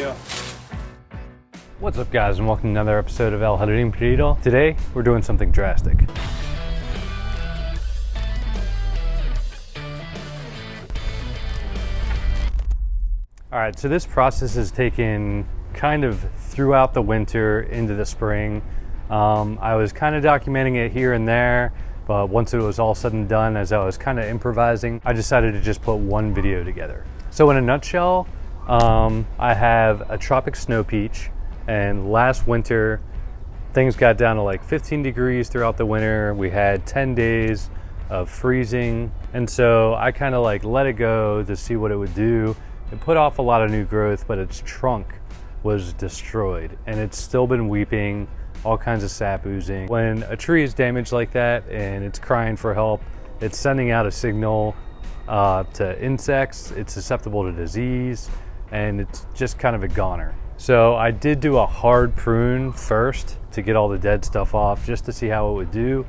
go. What's up, guys, and welcome to another episode of El Jardín Perdido. Today, we're doing something drastic. All right, so this process has taken kind of throughout the winter into the spring. I was kind of documenting it here and there, but once it was all said and done, as I was kind of improvising, I decided to just put one video together. So in a nutshell, I have a tropic snow peach, and last winter, things got down to like 15 degrees throughout the winter. We had 10 days of freezing, and so I kind of like let it go to see what it would do. It put off a lot of new growth, but its trunk was destroyed, and it's still been weeping, all kinds of sap oozing. When a tree is damaged like that and it's crying for help, it's sending out a signal to insects, it's susceptible to disease, and it's just kind of a goner. So I did do a hard prune first to get all the dead stuff off, just to see how it would do.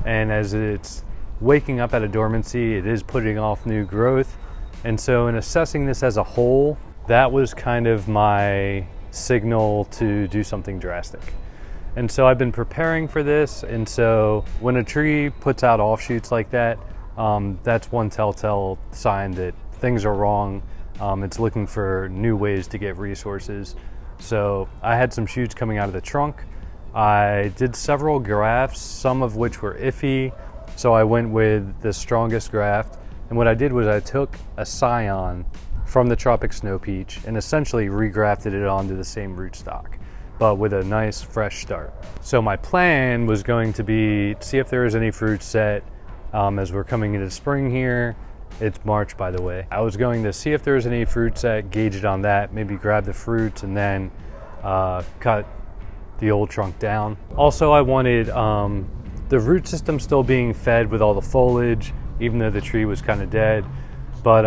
And as it's waking up out of dormancy, it is putting off new growth. And so in assessing this as a whole, that was kind of my signal to do something drastic. And so I've been preparing for this. And so when a tree puts out offshoots like that, that's one telltale sign that things are wrong. It's looking for new ways to get resources. So I had some shoots coming out of the trunk. I did several grafts, some of which were iffy. So I went with the strongest graft. And what I did was I took a scion from the tropic snow peach and essentially regrafted it onto the same rootstock, but with a nice fresh start. So my plan was going to be see if there was any fruit set as we're coming into spring here. It's March, by the way. I was going to see if there was any fruit set, gauge it on that, maybe grab the fruits and then cut the old trunk down. Also, I wanted the root system still being fed with all the foliage, even though the tree was kind of dead. But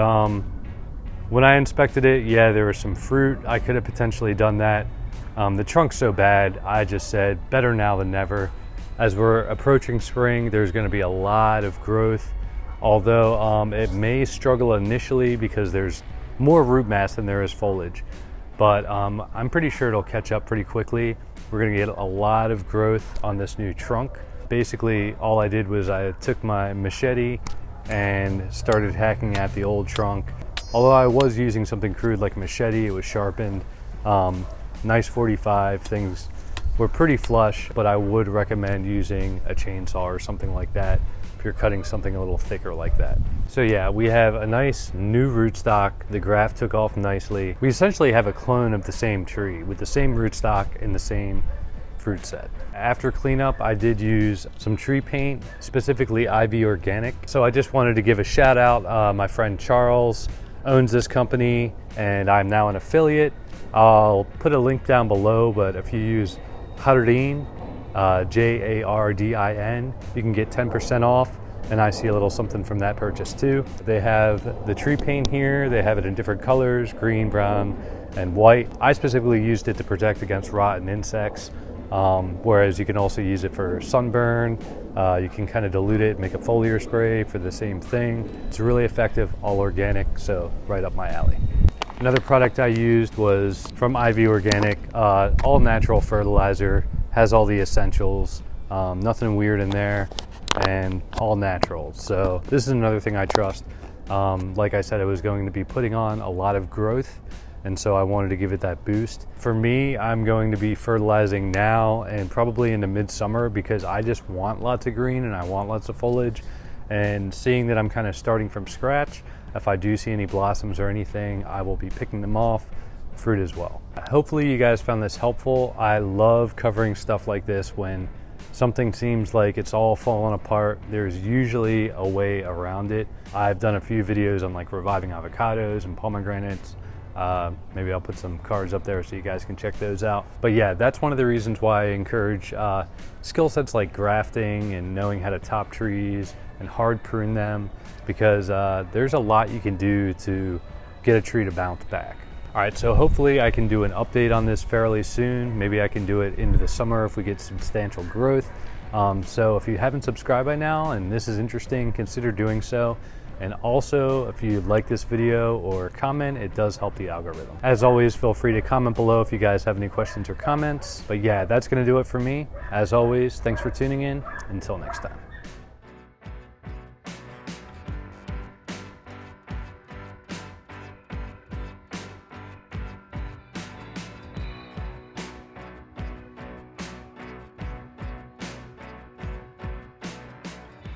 when I inspected it, yeah, there was some fruit. I could have potentially done that. The trunk's so bad, I just said better now than never. As we're approaching spring, there's going to be a lot of growth, although it may struggle initially because there's more root mass than there is foliage. But I'm pretty sure it'll catch up pretty quickly. We're going to get a lot of growth on this new trunk. Basically, all I did was I took my machete and started hacking at the old trunk. Although I was using something crude like a machete, it was sharpened. Nice 45, things were pretty flush, but I would recommend using a chainsaw or something like that if you're cutting something a little thicker like that. So yeah, we have a nice new rootstock. The graft took off nicely. We essentially have a clone of the same tree with the same rootstock and the same fruit set. After cleanup, I did use some tree paint, specifically IV Organic. So I just wanted to give a shout out. My friend Charles owns this company and I'm now an affiliate. I'll put a link down below, but if you use Jardín, Jardin, you can get 10% off, and I see a little something from that purchase too. They have the tree paint here. They have it in different colors, green, brown, and white. I specifically used it to protect against rot and insects. Whereas you can also use it for sunburn. You can kind of dilute it, make a foliar spray for the same thing. It's really effective, all organic, so right up my alley. Another product I used was from IV Organic, all natural fertilizer, has all the essentials, nothing weird in there, and all natural. So this is another thing I trust. Like I said, I was going to be putting on a lot of growth, and so I wanted to give it that boost. For me, I'm going to be fertilizing now and probably into midsummer because I just want lots of green and I want lots of foliage. And seeing that I'm kind of starting from scratch, if I do see any blossoms or anything, I will be picking them off, fruit as well. Hopefully you guys found this helpful. I love covering stuff like this when something seems like it's all falling apart. There's usually a way around it. I've done a few videos on like reviving avocados and pomegranates. Maybe I'll put some cards up there so you guys can check those out. But yeah, that's one of the reasons why I encourage skill sets like grafting and knowing how to top trees and hard prune them, because there's a lot you can do to get a tree to bounce back. All right, so hopefully I can do an update on this fairly soon. Maybe I can do it into the summer if we get substantial growth. So if you haven't subscribed by now and this is interesting, consider doing so. And also, if you like this video or comment, it does help the algorithm. As always, feel free to comment below if you guys have any questions or comments. But yeah, that's gonna do it for me. As always, thanks for tuning in. Until next time.